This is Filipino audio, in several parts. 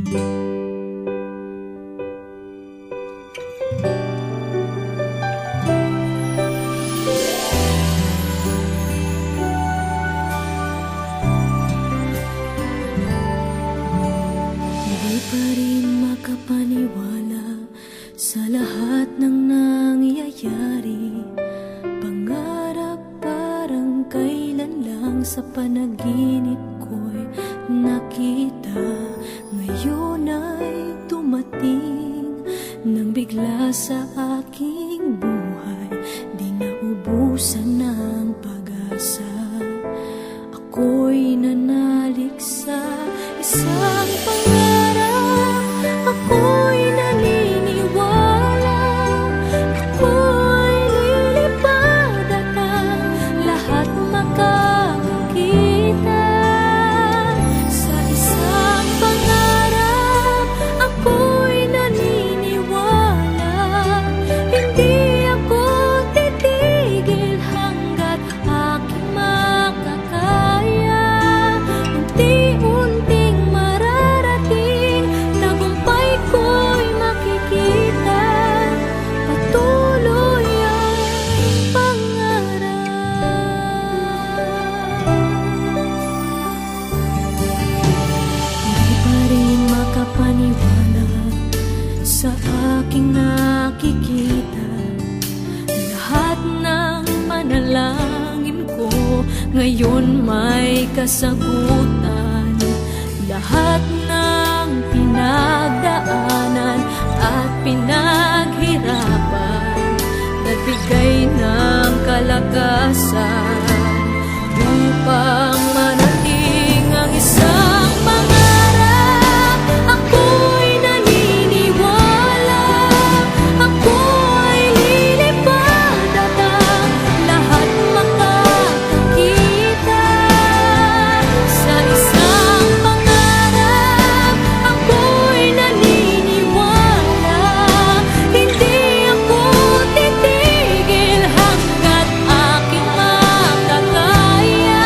Hindi pa rin makapaniwala sa lahat ng nangyayari. Pangarap parang kailan lang sa panaginip ko'y nakita. Ngayon ay dumating nang bigla sa aking buhay. Di naubusan ng pag-asa. Ako'y nanalik sa isang pangarap. Ako'y naniniwala. Ako'y lilipad at ang lahat makakakita. Sa isang pangarap, ako'y naniniwala. Hindi ako titigil hanggat aking makakaya. Unti-unting mararating, tagumpay ko'y makikita. Patuloy ang pangarap. Hindi pa rin makapaniwala sa aking nakikita. Lahat ng panalangin ko ngayon may kasagutan. Lahat ng pinagdaanan at pinaghirapan, nagbigay ng kalakasan upang manating ang isang pangarap. Ako'y naniniwala. Ako'y lilipad at ang lahat makakakita. Sa isang pangarap, ako'y naniniwala. Hindi ako titigil hanggat aking makakaya.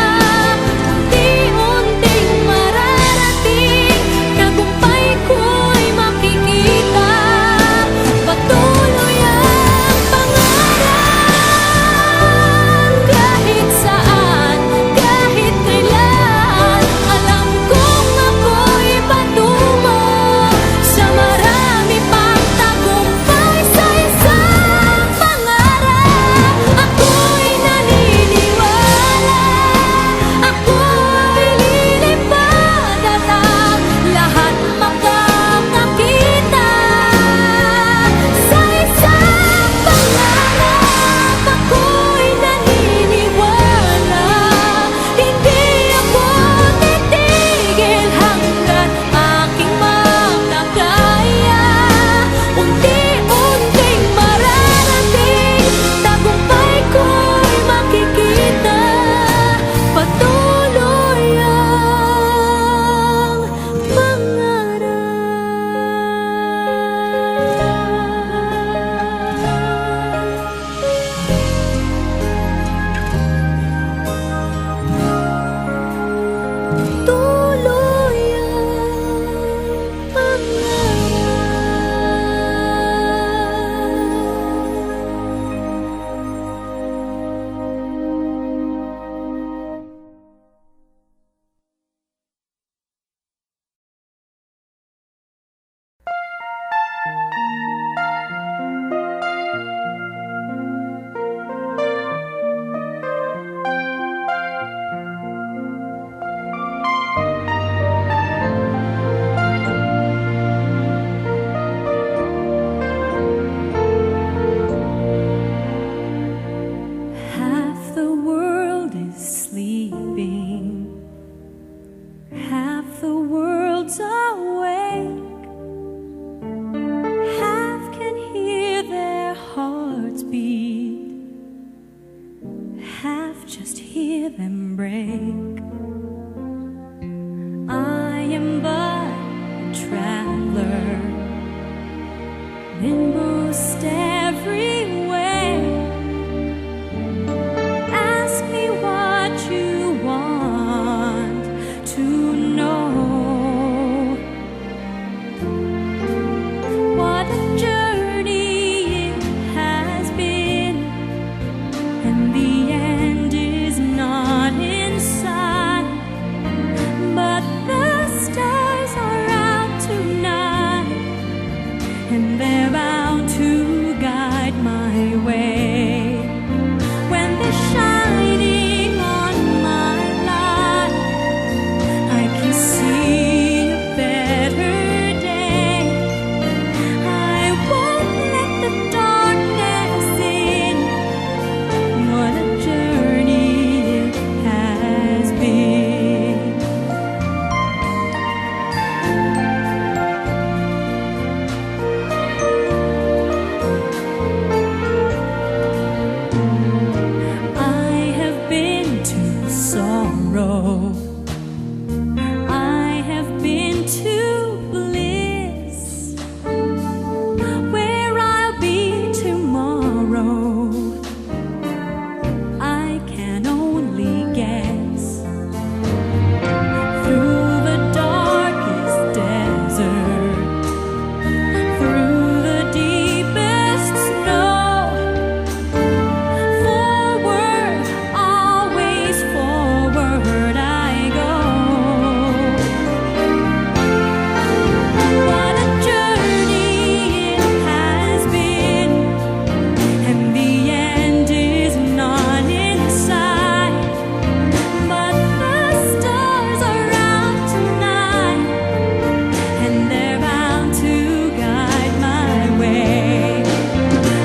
and they're bound to guide my way.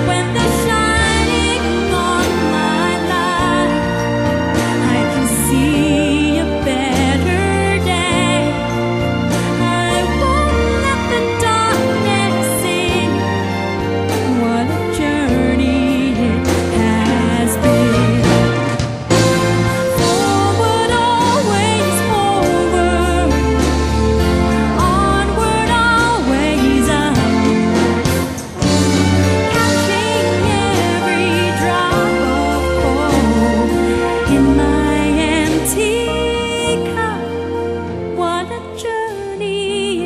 When they're shining on my life, I can see a better day. I won't let the darkness in. What a journey it has been. Forward, always forward. Onward, always onward. Catching every drop of gold in my empty cup. What a journey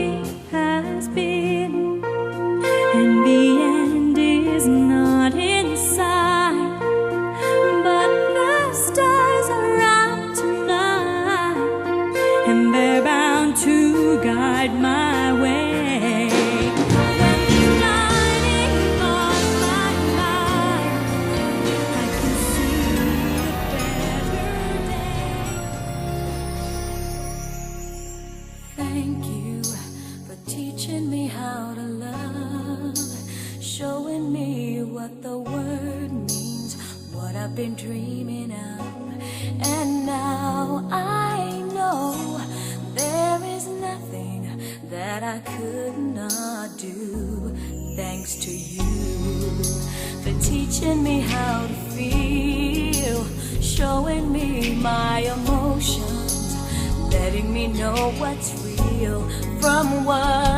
it has been, and the end is not in sight. But the stars are out tonight, and they're bound to guide my way. When they're shining on my life, I can see a better day. Thank you for teaching me how to love, showing me what the word means, what I've been dreaming of. And now I know there is nothing that I could not do. Thanks to you for teaching me how to feel, showing me my emotions, letting me know what's real from what